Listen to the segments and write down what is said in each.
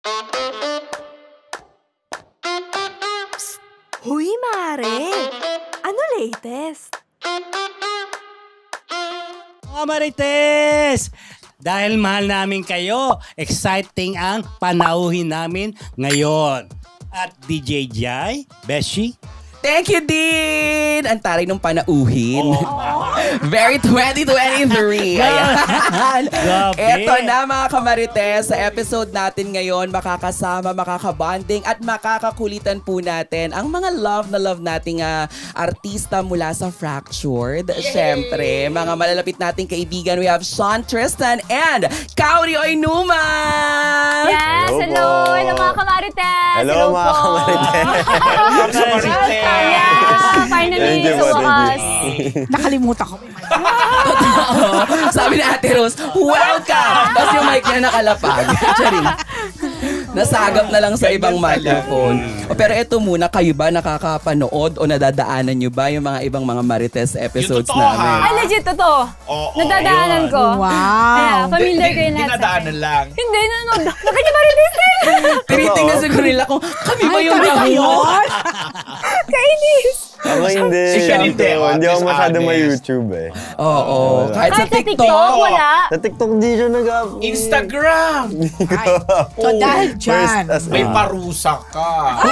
Huy, Mare! Ano latest? Mga Marites! Dahil mahal namin kayo, exciting ang panauhin namin ngayon. At DJ Jai, Beshi. Thank you, Dean! Ang taray nung panauhin. Very 2023. Ayan. Eto na mga kamarites, sa episode natin ngayon, makakasama, makakabonding at makakakulitan po natin ang mga love nating artista mula sa Fractured. Siyempre, mga malalapit nating kaibigan, we have Sean Tristan and Kauri Oinuma! Yes! Hello mga kamarites! Hello mga kamarites! Yeah! Finally, sa wakas. Nakalimutan ko. Sabi ni Ate Rose, welcome! Tapos yung mic niya nakalapag. Charing. Nasagap na lang sa ibang microphone. Pero eto muna, kayo ba nakakapanood o nadadaanan nyo ba yung mga ibang mga Marites episodes namin? Ay, legit, totoo. Nadadaanan ko. Wow. Kaya, familiar ko yun lahat. Dinadaanan lang. Hindi, nanonood. Nakanya-Marites din. Tinitingnan siguro nila kung kami ba yung nahon? Kainis. Ako hindi. Hindi ako masyado ma-YouTube eh. Oo. Kahit sa TikTok. Wala. Sa TikTok di siya Instagram. So dahil dyan. May parusa ka.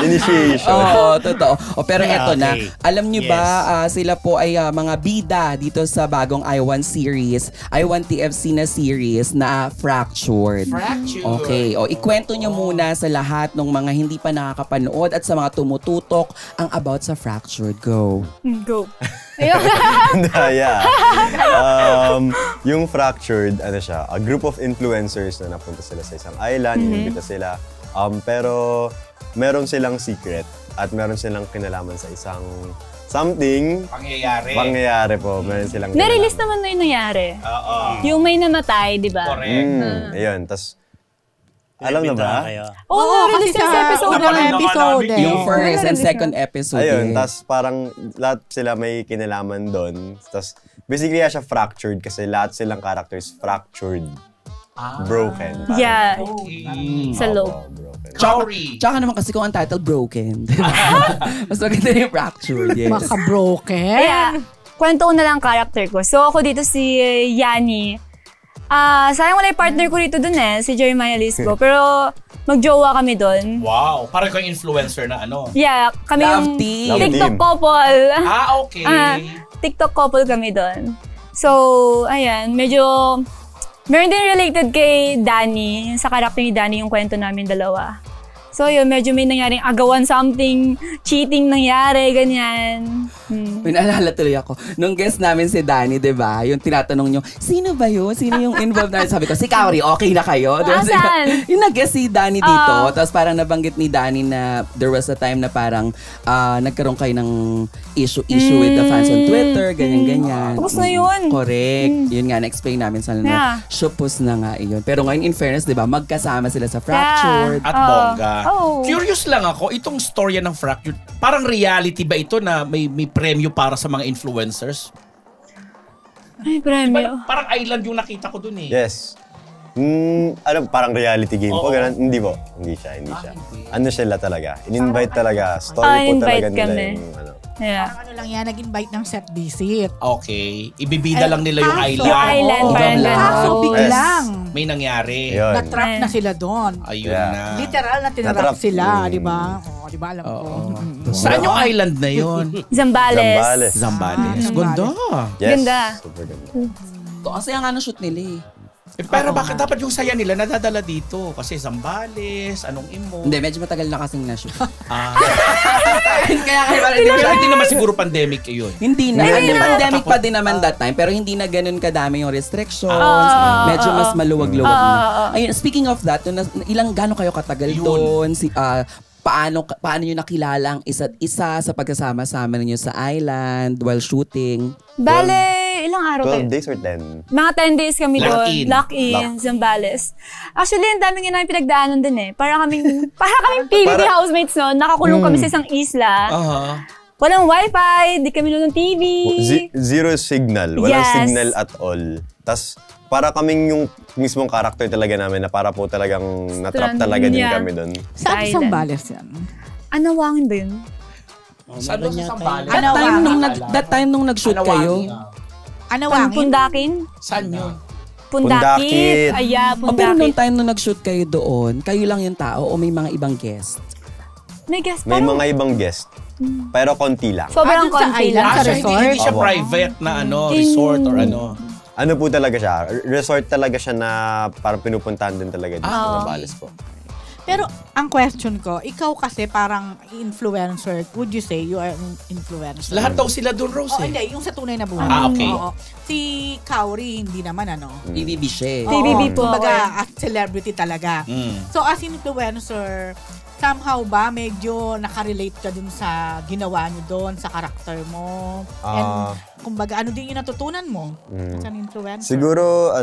Initiation. Oo, totoo. Pero eto na, Okay. alam nyo ba, sila po ay mga bida dito sa bagong I1 series, I1 TFC na series na Fractured. Okay, ikwento nyo muna sa lahat ng mga hindi pa nakakapanood at sa mga tumututok ang about sa Fractured. Go. Go. Ayun. Yeah. Yung Fractured, ano siya, a group of influencers na napunta sila sa isang island, inimbita sila. Pero meron silang secret at meron silang kinalaman sa isang something. Pangyayari po. Meron silang Na-release naman na yung nangyari. Yung may namatay, di ba? Correct. Ayun, tas alam na ba? Oo, na-release yung episode ng episode eh. Yung first and second episode. Ayun, tas parang lahat sila may kinalaman doon. Tas basically siya fractured kasi lahat silang characters fractured. Broken. Parang. Yeah. Sa loob. Broken. Tsaka naman kasi kung ang title, Broken. Mas maganda yung Fractured. Yes. Maka-broken. Kaya, kwento ko na lang character ko. So, ako dito si Yani. Sayang wala yung partner ko dito dun si Jeremiah Lisbo. Pero, magjowa kami dun. Wow, parang kang influencer na ano. Yeah, kami Love yung team. TikTok couple. Okay. TikTok couple kami dun. So, ayan, medyo... Meron din related kay Danny. Sa karakter ni Danny yung kwento namin dalawa. So yun, medyo may nangyaring agawan something, cheating nangyari, ganyan. May naalala tuloy ako. Nung guest namin si Danny, di ba? Yung tinatanong nyo, sino ba yun? Sino yung involved na? Sabi ko, si Kauri, okay na kayo? Saan? Yung nag-guest si Danny dito, tapos parang nabanggit ni Danny na there was a time na parang nagkaroon kayo ng issue with the fans on Twitter, ganyan-ganyan. Tapos na yun. Correct. Yun nga, na-explain namin sa na, shupos na nga yun. Pero ngayon, in fairness, di ba, magkasama sila sa Fractured. At bongga. Oh. Curious lang ako, itong storya ng Fractured, parang reality ba ito na may premyo para sa mga influencers? Ay, premyo. Parang island yung nakita ko dun eh. Yes. Parang reality game po, ganun. Hindi po. Hindi siya. Ano sila talaga? In-invite talaga. Story po talaga nila yung ano. Yeah. Parang ano lang yan, nag-invite ng set visit. Okay. Ibibida lang nila yung island. Yung island, parang Kaso gano'n. biglang, May nangyari. Yun. na-trap na sila doon. Ayun Yeah. na. Literal na tinarap Na-trap. sila, di ba? Oo, di ba alam ko. Saan yung island na yun? Zambales. Zambales. Ganda. Yes. Ganda. Super ganda. Kasi ang ano shoot nila eh. Pero bakit dapat yung saya nila nadadala dito? Kasi Zambales, anong imo? Hindi, medyo matagal na kasing na-shoot. Kaya Pero hindi naman siguro pandemic yun. Hindi na. Pandemic pa din naman that time, pero hindi na ganun kadami yung restrictions. Medyo mas maluwag-luwag na. Ayun, speaking of that, gano'n kayo katagal doon? Paano nyo nakilala ang isa't isa sa pagkasama-sama ninyo sa island while shooting? Bale, ilang araw 12 kayo? days or 10? Mga 10 days kami doon. Lock-in. Lock-in, Zambales. Actually, ang daming namin pinagdaanan din eh. Para kaming PBB housemates noon. Nakakulong kami sa isang isla. walang wifi, di kami nanonood ng TV. Zero signal. Walang Yes. signal at all. Tas para kaming yung mismong character talaga namin na para po talagang natrap talaga din Yeah. kami doon. Saan Island. Sambales yan? Anawangin ba yun? Saan doon sa Sambales? That time nung nag-shoot kayo. Anawangin? Pundakin? Saan yun? Pundakit. Pundakit. Pero nung Pundakit. time nung nag-shoot kayo doon, kayo lang yung tao o may mga ibang guest? May guest May parang mga ibang guest. Pero konti lang. sobrang Dun sa konti island, lang. sa So, resort? hindi siya Opo. private na resort or ano. Ano po talaga siya? Resort talaga siya na parang pinupuntahan din talaga dito sa Zambales po. Pero ang question ko, ikaw kasi parang influencer. Would you say you are an influencer? Lahat daw sila doon, Rose. Oh, hindi. Yung sa tunay na buhay. Okay. Oo. Si Kauri, hindi naman ano. PBB siya. PBB po ako Kumbaga, as celebrity talaga. Mm. So, as influencer, somehow ba medyo nakarelate ka dun sa ginawa niyo doon, sa karakter mo? And, kumbaga, ano din yung natutunan mo as an influencer? Siguro,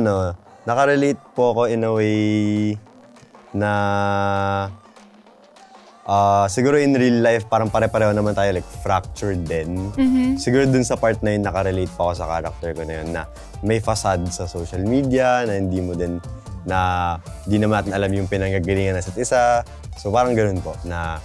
nakarelate po ako in a way na siguro in real life, parang pare-pareho naman tayo, like fractured din. Siguro dun sa part na yun, nakarelate pa ako sa character ko na yun, na may facade sa social media, na hindi mo din, na di naman natin alam yung pinanggagalingan na isa't isa. So parang ganun po, na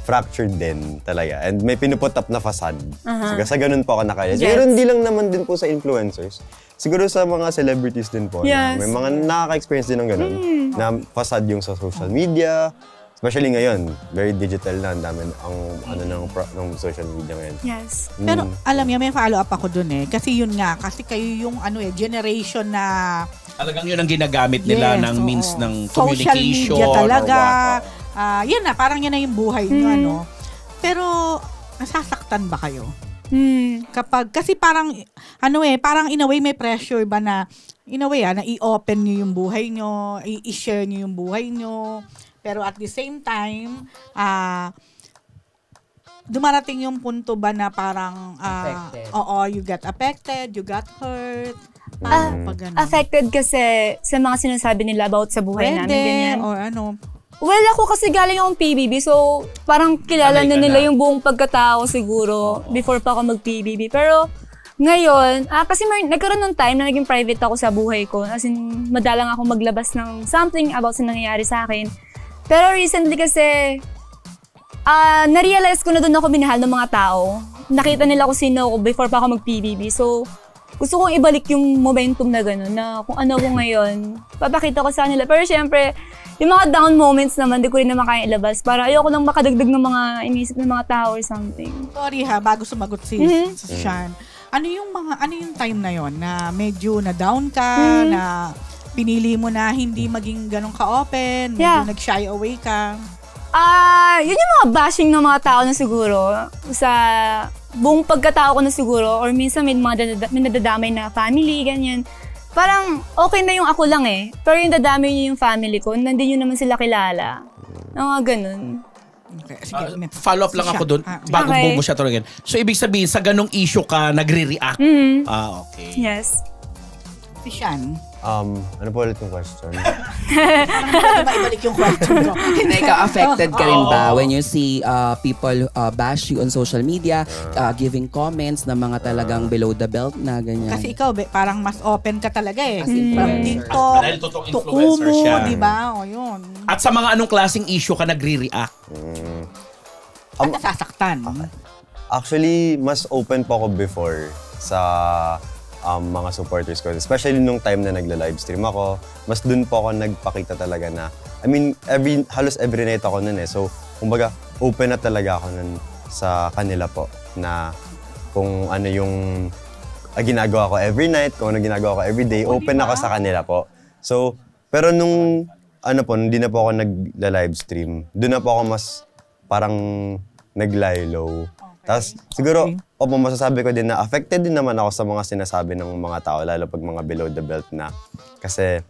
fractured din talaga. And may pinuput up na facade. Siguro sa ganun po ako nakarelate. Yes. Siguro hindi lang naman din po sa influencers. Siguro sa mga celebrities din po. Yes. Na may mga nakaka-experience din ng ganun. Na facade yung sa social media. Especially ngayon, very digital na. Ang dami ng social media ngayon. Yes. Pero alam niya, may follow-up ako dun eh. Kasi yun nga, kasi kayo yung generation na Talagang yun ang ginagamit nila ng oo. means ng social communication. media talaga. or what. Yan na, parang yan na yung buhay niyo, ano. Pero, nasasaktan ba kayo? Kasi parang, parang in a way may pressure ba na, in a way na i-open nyo yung buhay nyo, i-share nyo yung buhay nyo. Pero at the same time, dumarating yung punto ba na parang, Affected. you got affected, you got hurt. Paano pag ganun? Affected kasi sa mga sinasabi nila about sa buhay namin, ganyan. Or ano. Well, ako kasi galing akong PBB, so parang kilala Sanay na ka nila na. yung buong pagkatao siguro before pa ako mag-PBB. Pero ngayon, kasi nagkaroon ng time na naging private ako sa buhay ko. As in, madalang ako maglabas ng something about sa nangyayari sa akin. Pero recently kasi, na-realize ko na doon ako minahal ng mga tao. Nakita nila kung sino ako before pa ako mag-PBB. So, gusto kong ibalik yung momentum na gano'n, na kung ano ko ngayon, papakita ko sa kanila. Pero syempre, yung mga down moments naman, di ko rin naman kaya ilabas. Para ayoko lang makadagdag ng mga inisip ng mga tao or something. Sorry ha, bago sumagot si Sean. Ano yung time na yon na medyo na down ka, na pinili mo na hindi maging ganun ka-open, medyo Yeah. nag-shy away ka? Yun yung mga bashing ng mga tao na siguro, sa buong pagkatao ko na siguro, or minsan may nadadamay na family, ganyan. Parang okay na yung ako lang eh. Pero yung dadamay niyo yung family ko, nandun yun naman sila kilala. Mga ganun. Okay, sige. Follow up lang ako doon bago Okay. mo siya tuloy. So, ibig sabihin, sa ganong issue ka, nagre-react? Okay. Yes. Si Sean. Ano po ulit yung question? Parang hindi ko maibalik yung question ko. Hindi ka affected ka rin ba when you see people bash you on social media, giving comments na mga talagang below the belt na ganyan? Kasi ikaw, parang mas open ka talaga eh. As influencer. From TikTok, Dahil totoong to influencer Kumu, siya. di ba? O yun. At sa mga anong klaseng issue ka nagre-react? At nasasaktan. Actually, mas open po ako before sa mga supporters ko. Especially nung time na nagla-livestream ako, mas dun po ako nagpakita talaga na, halos every night ako nun eh. So, kumbaga, open na talaga ako nun sa kanila po na kung ano yung ginagawa ko every night, kung ano ginagawa ko every day, open ako sa kanila po. So, pero nung hindi na po ako nagla-livestream, dun na po ako mas parang nag-lie low. Tapos siguro, masasabi ko din na affected din naman ako sa mga sinasabi ng mga tao, lalo pag mga below the belt na. Kasi,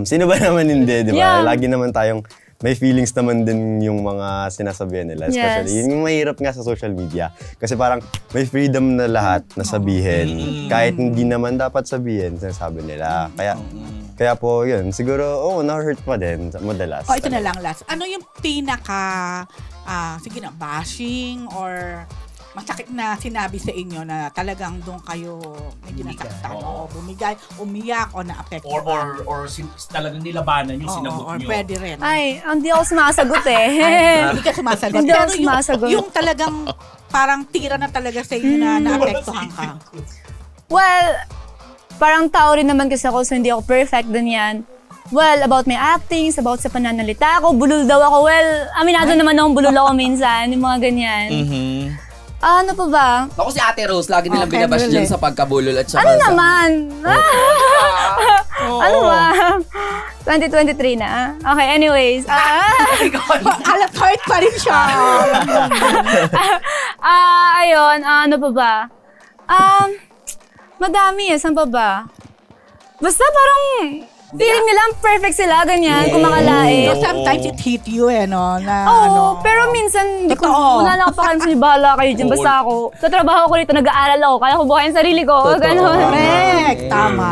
sino ba naman hindi, di ba? Yeah. Lagi naman tayong, may feelings naman din yung mga sinasabihan nila. Especially, Yes. yun yung mahirap nga sa social media. Kasi parang may freedom na lahat na sabihin. Kahit hindi naman dapat sabihin, sinasabi nila. Kaya po yun, siguro, na-hurt pa din madalas. Ito na lang last. Ano yung pinaka, bashing or masakit na sinabi sa inyo na talagang doon kayo medyo nasaktan o bumigay, umiyak o naapektuhan? Or talagang nilabanan yung sinagot or nyo. pwede rin. Ay, hindi ako sumasagot eh. Hindi ka sumasagot. Hindi ako Pero sumasagot. yung talagang parang tira na talaga sa inyo na naapektuhan ka. Well, parang tao rin naman kasi ako, so hindi ako perfect din yan. Well, about my acting, about sa pananalita ko, bulol daw ako. Well, aminado naman akong bulol ako minsan, yung mga ganyan. Ano pa ba? Ako si Ate Rose, lagi nilang Okay, binabash really. dyan sa pagkabulol at saka Ano sa... naman? Ano ba? 2023 na. Okay, anyways. Alat heart pa rin siya. Ayun, ano pa ba? Madami eh, saan pa ba? Basta parang feeling nila perfect sila, ganyan, kung makalain. So sometimes it hit you no? Na, Oo, pero minsan, hindi ko, Totoo. wala na ako pakialam sa bahala kayo dyan. Basta ako, sa trabaho ko rito, nag-aaral ako, kaya ko buhayin sarili ko, gano'n. Correct, tama.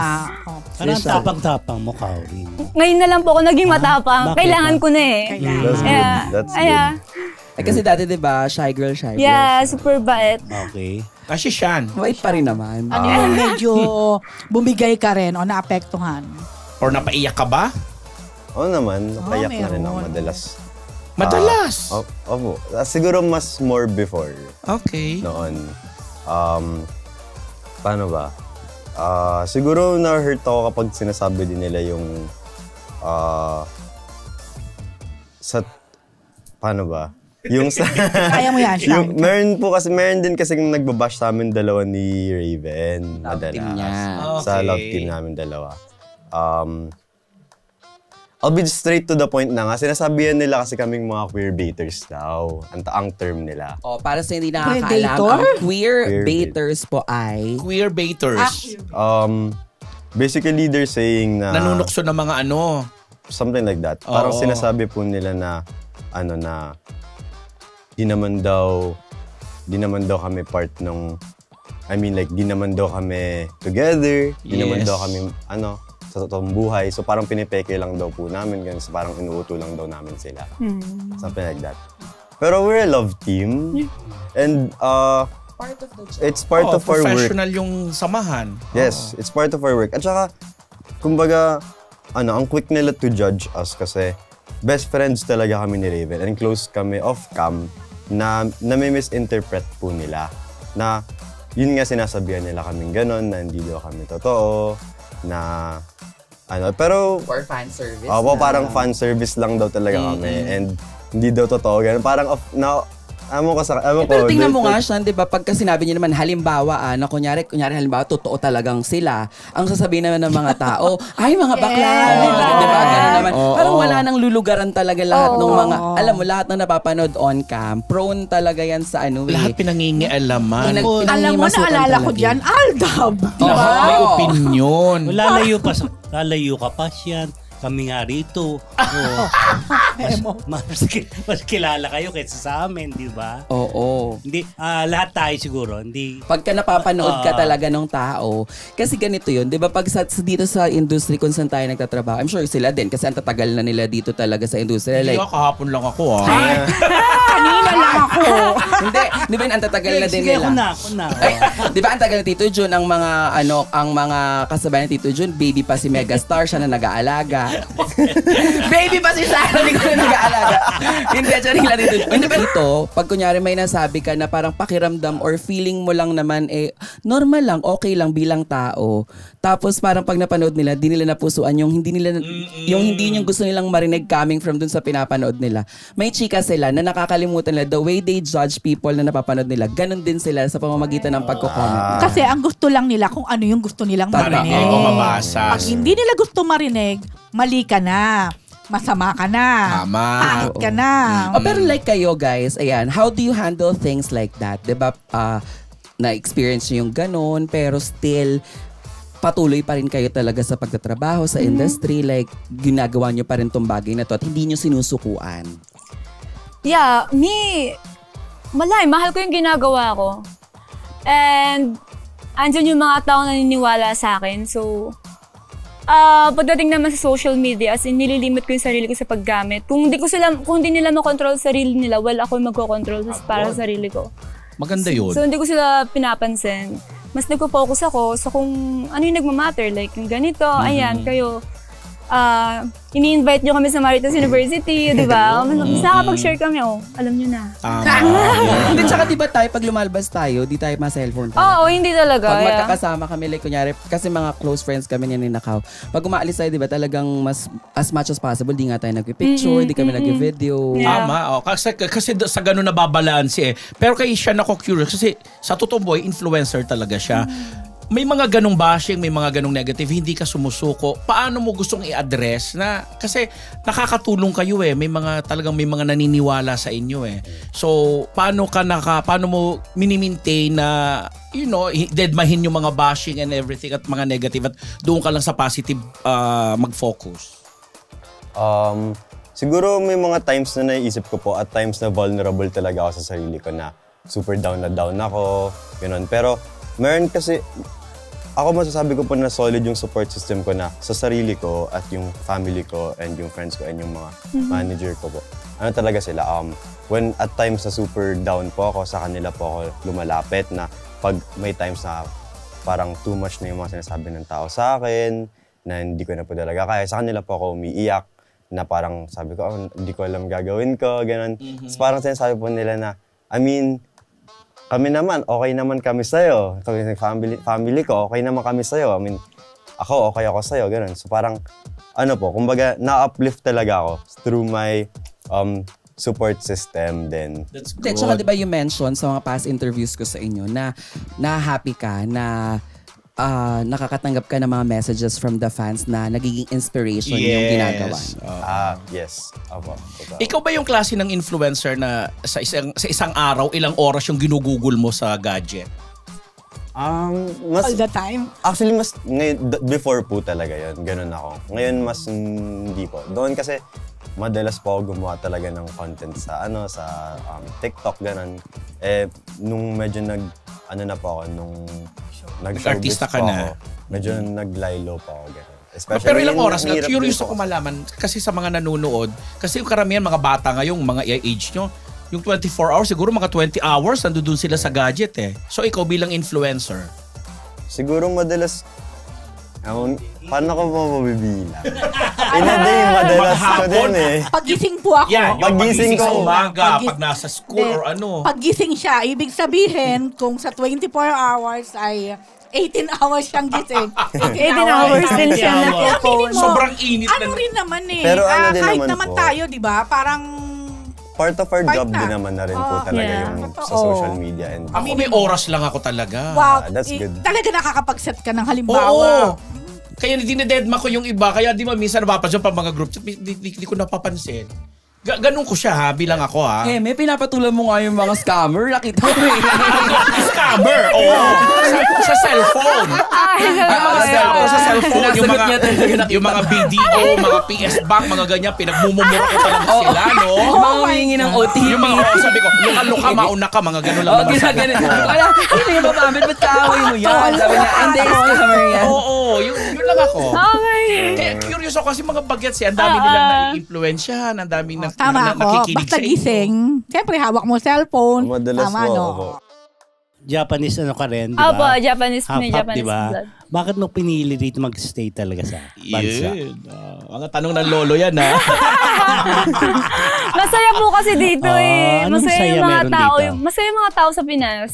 Parang tapang-tapang mo, Kauri. Ngayon na lang po ako naging matapang. Bakit Kailangan ko na eh. That's Kaya, good. That's kaya, Eh, kasi dati, di ba, shy girl. yeah, super bait. Okay. Kasi Shan. Wait pa rin naman. Ano yung medyo bumigay ka rin o naapektuhan? Or napaiyak ka ba? Oo naman, napayak na rin ako meron. madalas. Madalas? Opo. Siguro mas more before Okay. noon. Paano ba? Siguro na-hurt ako kapag sinasabi din nila yung paano ba? Yung sa Kaya mo yan, Sean. meron din kasi nagbabash sa amin dalawa ni Raven. Love madalas. team niya. Sa Okay. love team namin dalawa. I'll be straight to the point na nga. Sinasabihan nila kasi kaming mga queer baiters daw. Ang term nila. Oh, para sa hindi nakakaalam, Predator? ang queer Queer baiters po ay... Queer baiters. Basically, they're saying na... Nanunukso ng mga ano. Something like that. Parang Oo. sinasabi po nila na di naman daw kami part ng di naman daw kami together, di naman Yes. daw kami sa totoong buhay. So parang pinipeke lang daw po namin, ganun. So, parang inuuto lang daw namin sila. Something like that. Pero we're a love team. And it's part of our work. Professional yung samahan. Yes, it's part of our work. At saka, kumbaga, ang quick nila to judge us kasi best friends talaga kami ni Raven and close kami off-cam na may misinterpret po nila. Na yun nga sinasabihan nila kaming ganon, na hindi daw kami totoo, na pero For fan service parang fan service lang daw talaga kami and hindi daw totoo ganun. Parang Pero tingnan mo nga siya, di ba, pagka sinabi niya naman, halimbawa, na kunyari, halimbawa, totoo talagang sila, ang sasabihin naman ng mga tao, ay, mga bakla, di ba, gano'n naman. Parang wala nang lulugaran talaga lahat ng mga, alam mo, lahat ng napapanood on cam, prone talaga yan sa Lahat pinangingialaman. Alam mo, naalala ko dyan, Aldab. Diba? May opinion. Lalayo ka pa siya. Kami nga rito. Mas kilala kayo kaysa sa amin, di ba? Oo. Hindi, lahat tayo siguro. Hindi. Pagka napapanood ka talaga ng tao, kasi ganito yun, di ba, pag dito sa industry kung saan tayo nagtatrabaho, I'm sure sila din, kasi ang tatagal na nila dito talaga sa industry. Hindi Like, kahapon lang ako Kanina lang ako. hindi, di ba, ang tatagal na din Sige, nila. ako na. Ay, di ba ang tagal ni Tito Jun, ang mga kasabay ni Tito Jun, baby pa si Megastar, siya na nag-aalaga. Baby pa si Sarah, hindi ko na nag-aalaga. Hindi, siya nila Tito Jun. Hindi ba dito, pag kunyari may nasabi ka na parang pakiramdam or feeling mo lang naman, normal lang, okay lang bilang tao. Tapos parang pag napanood nila, di nila napusuan yung hindi yung gusto nilang marinig coming from dun sa pinapanood nila. May chika sila na nakakalimutan nila, the way they judge people na napapanood nila, ganun din sila sa pamamagitan ng pagko-comment. Kasi ang gusto lang nila kung ano yung gusto nilang marinig. o mabasa. Pag hindi nila gusto marinig, mali ka na. Masama ka na. Tama. Pangit ka na. Pero like kayo guys, ayan, how do you handle things like that? Diba, na-experience nyo yung ganun, pero still, patuloy pa rin kayo talaga sa pagtatrabaho, sa industry, like, ginagawa nyo pa rin tong bagay na to at hindi nyo sinusukuan. Yeah, mahal ko yung ginagawa ko. And, andyan yung mga taong naniniwala sa akin. So, pagdating naman sa social media, as in, nililimit ko yung sarili ko sa paggamit. Kung hindi nila makontrol sarili nila, well, ako magkocontrol para sa sarili ko. Maganda yun. So, hindi ko sila pinapansin. Mas nagpo-focus ako sa kung ano yung nagmamatter. Like, yung ganito, ayan, kayo, ini-invite nyo kami sa Marites University, di ba? Mas nakakapag-share kami, alam nyo na. Hindi, tsaka di ba tayo, pag lumalabas tayo, di tayo ma-cellphone tayo. Oo, hindi talaga. Pag magkakasama kami, like kunyari, kasi mga close friends kami niya ni Nakaw. Pag umaalis tayo, di ba, talagang as much as possible, di nga tayo nag-picture, di kami nag-video. Yeah. Tama, kasi sa ganun nababalanse eh. Pero kay siya ako curious, kasi sa totoong boy, influencer talaga siya. May mga ganong bashing, may mga ganong negative, hindi ka sumusuko. Paano mo gustong i-address na kasi nakakatulong kayo eh. May mga naniniwala sa inyo eh. So, paano mo mini-maintain na deadmahin yung mga bashing and everything at mga negative at doon ka lang sa positive mag-focus? Siguro may mga times na naiisip ko po at times na vulnerable talaga ako sa sarili ko na super down na down ako, gano'n. Pero meron kasi, ako masasabi ko po na solid yung support system ko na sa sarili ko at yung family ko and yung friends ko and yung mga manager ko po. Ano talaga sila, when at times na super down po ako, sa kanila po ako lumalapit na pag may times na parang too much na yung mga sinasabi ng tao sa akin, na hindi ko na po talaga kaya, sa kanila po ako umiiyak na parang sabi ko, hindi ko alam gagawin ko, gano'n. So parang sinasabi po nila na, kami naman, okay naman kami sa'yo. Family ko, okay naman kami sa'yo. Ako, okay ako sa'yo, gano'n. So parang, kumbaga, na-uplift talaga ako through my support system din. That's good. Tsaka diba you mentioned sa mga past interviews ko sa inyo na happy ka na nakakatanggap ka ng mga messages from the fans na nagiging inspiration yung ginagawa niyo. Yes. Apo. Ikaw ba yung klase ng influencer na sa isang araw, ilang oras yung ginugugol mo sa gadget? All the time? Actually, before po talaga yun. Ganun ako. Ngayon, mas hindi po. Doon kasi, madalas po ako gumawa talaga ng content sa TikTok, ganun. Nung medyo na po ako, nung nag-artista ka na. Medyo nag-lilo pa ako, ganun. Pero ilang oras lang, curious ako malaman, kasi sa mga nanonood, kasi yung karamihan mga bata ngayong mga age nyo, yung 24 hours, siguro mga 20 hours, nandun sila sa gadget eh. So ikaw bilang influencer? Siguro madalas, paano ko mabibilang? In a day, madalas ko din eh. Paggising po ako. Yeah, yung paggising sa umaga, pag nasa school or Paggising siya, ibig sabihin, kung sa 24 hours ay 18 hours siyang gising. 18 hours din siya na-phone. Sobrang init. Rin naman eh. Pero din kahit naman po, tayo, di ba? Parang part of our job din naman na rin po talaga yung sa social media. And ako may oras lang ako talaga. Wow, that's good. Talaga nakakapag-set ka ng halimbawa. Kaya dinededma ko yung iba, kaya di ba minsan napapansin pa mga group, di ko napapansin. Ganun ko siya bilang ako may pinapatulan mo nga yung mga scammer, nakita mo eh. Scammer? Sa cellphone. Sa cellphone, yung mga BDO, mga PS Bank, mga ganyan, pinagmumumura ko talaga sila, no? Mga humingi ng OTP. Yung mga, sabi ko, luka, mauna ka, mga ganun lang. Ginaganit. Wala, hindi yung mapamit, ba't kaaway mo yan? Sabi niya, hindi, scammer yan. Yun lang ako. Okay. Kaya curious ako kasi mga bagets ang dami nilang nai-influensyahan, ang dami na Tama ako. Basta gising. Siyempre, hawak mo cellphone. Madalas Tama, po no? ako. Japanese ka rin, di ba? Opo, Japanese Half-half, di ba? blood. Bakit mo pinili dito mag-stay talaga sa bansa? Mga tanong ng lolo yan, ha? Masaya po kasi dito eh. Anong Masaya saya yung mga meron tao. dito? Masaya yung mga tao sa Pinas.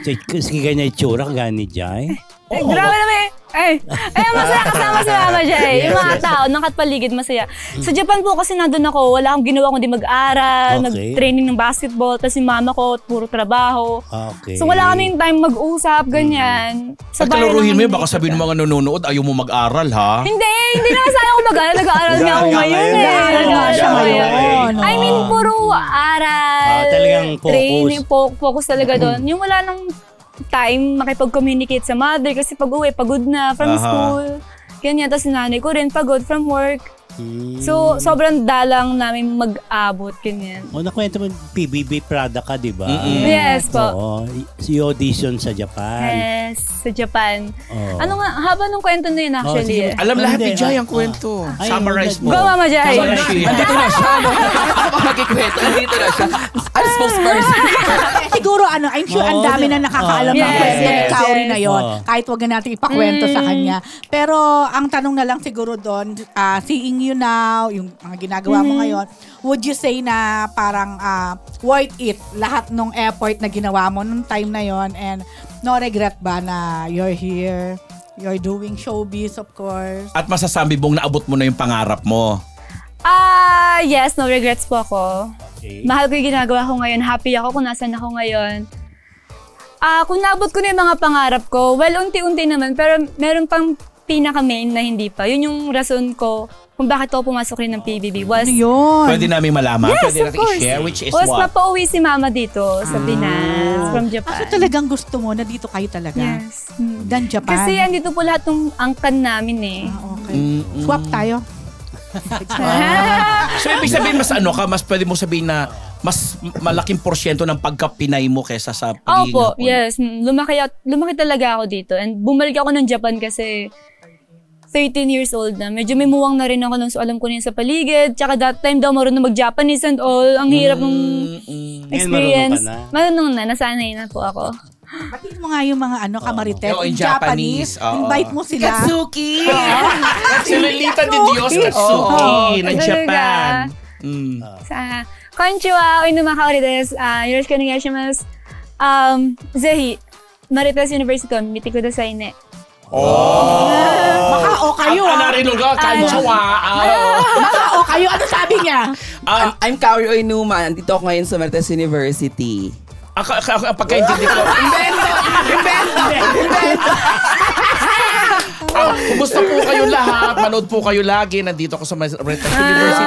Kasi ganyan itsura, gani Jai. Grabe naman masaya kasama si Mama Jai. Yung mga tao, nakatpaligid, masaya. Sa Japan po kasi nandun ako, wala akong ginawa kundi mag-aral, mag-training ng basketball, tapos yung mama ko, puro trabaho. Okay. So wala kaming time mag-usap, ganyan. Sa kaluruhin mo yun, baka sabihin ng mga nanonood, ayaw mo mag-aral, ha? Hindi naman sana ako mag-aral. Nag-aaral nga ako ngayon eh. Nag-aaral siya ngayon. I mean, puro aral, talagang focus. training, focus talaga doon. Yung wala nang time makipag-communicate sa mother kasi pag uwi, pagod na from school. Ganyan. Tapos nanay ko rin pagod from work. So, sobrang dalang namin mag-abot, ganyan. Nakwento mo, PBB Prada ka, di ba? Yes po. Oo. Si audition sa Japan. Yes, sa Japan. Oo. Ano nga, haba nung kwento na yun actually. Alam lahat ni Hindi, Jai ang kwento. Ay, Summarize mo. Go, Mama Jai. Andito na siya, no? Ako pa magkikwento. Andito na siya. Ang spokesperson. Siguro, I'm sure ang dami na nakakaalam ng Yes, kwento ni yes, Kaori yes. na yon. Oo. Kahit wag na natin ipakwento sa kanya. Pero, ang tanong na lang siguro doon, seeing you now, yung mga ginagawa mo ngayon, would you say na parang worth it lahat ng effort na ginawa mo nung time na yon, and no regret ba na you're here, you're doing showbiz, of course? At masasabi mong naabot mo na yung pangarap mo. Yes, no regrets po ako. Okay. Mahal ko yung ginagawa ko ngayon. Happy ako kung nasan ako ngayon. Kung naabot ko na yung mga pangarap ko, well, unti-unti naman, pero meron pang pinaka-main na hindi pa. Yun yung rason ko kung bakit ako pumasok rin ng PBB was... Ano yun? Pwede namin malaman. Yes, Pwede of natin course. i-share, which is Was what? mapauwi si Mama dito sa Pinas, from Japan. So talagang gusto mo na dito kayo talaga? Yes. Dan Japan? Kasi andito po lahat ng angkan namin eh. Okay. Swap tayo. So, ibig sabihin, mas pwede mo sabihin na mas malaking porsyento ng pagka-Pinay mo kesa sa pagiging Opo, Hapon. yes. Lumaki talaga ako dito. And bumalik ako ng Japan kasi 13 years old na. Medyo may muwang na rin ako nung so alam ko na yun sa paligid. Tsaka that time daw marunong mag-Japanese and all. Ang hirap ng experience. Marunong na. Nasanay na po ako. Batiin mo nga yung mga kamarites Oo, in in Japanese. Oo. Invite mo sila. Katsuki! Si Lolita de Dios Katsuki ng Talaga. Japan. Sa konnichiwa, oinuma desu. Yoroshiku onegaishimasu. Zehi, Marites University, mite kudasai ne. Baka kayo Narinig ka, kanchawa. Baka kayo. Ano sabi niya? I'm Kaori Oinuma. Andito ako ngayon sa Marites University. Pagkaintindi ko. Kumusta po kayo lahat? Manood po kayo lagi. Nandito ako sa Marites University.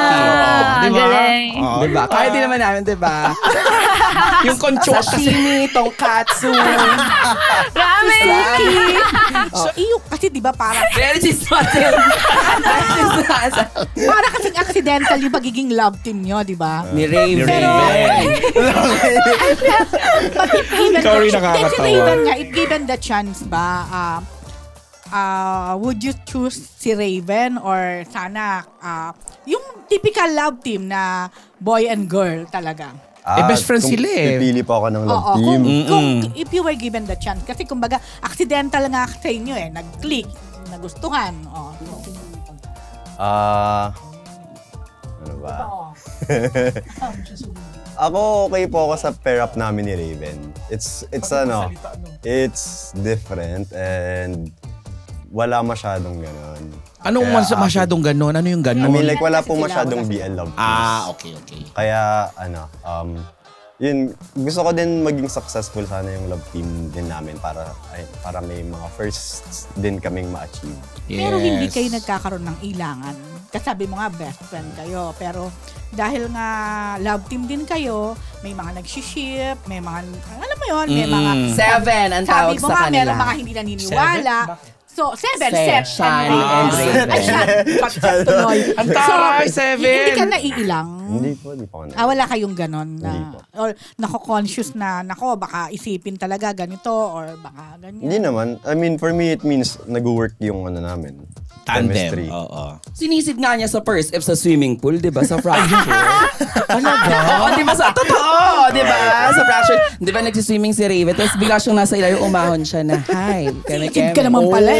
Di ba? Galing. Diba? Kaya din naman namin, diba? Yung conchowa kasi. Sashimi, tonkatsu. Ramen! So, iyo, kasi di ba parang Very chismatin. para kasing accidental yung pagiging love team nyo, di ba? Ni Raven. But if given, Ikaw rin nakakatawa. if given the chance ba, would you choose si Raven or sana yung typical love team na boy and girl talaga? best friends kung sila eh. Pipili pa ako ng love Oo, team. kung if you were given the chance. Kasi kumbaga, accidental nga sa inyo nag-click, nagustuhan. Ano ba? Ako okay po ako sa pair up namin ni Raven. It's different and wala masyadong ganon. Anong masyadong ganon? Ano yung I ganon? mean like wala po masyadong BL love teams. Okay. Kaya yun, gusto ko din maging successful sana yung love team din namin para may mga firsts din kaming ma-achieve. Pero hindi kayo nagkakaroon ng ilangan. Kasabi mo nga, best friend kayo. Pero dahil nga love team din kayo, may mga nag-ship, may mga, alam mo yun, may mga... 7 ang tawag Sabi mo sa nga, kanila. meron mga hindi naniniwala. So, 7 Set, set. Shani, and Raven. Ay, Shani. Tuloy. Ang taray, 7. Hindi ka naiilang. Hindi po ako Wala kayong ganon Hindi na, po. or nako-conscious na, baka isipin talaga ganito, or baka ganyan. Hindi naman. I mean, for me, it means nag-work yung namin. Chemistry. Tandem. Oo. Sinisid nga niya sa first F sa swimming pool, di ba? Sa fracture. Oo, di ba? Totoo, di ba? Sa fracture. Di ba nagsiswimming si Raven? Tapos bigla siyang nasa ilalim, umahon siya na, hi, Sisid ka naman pala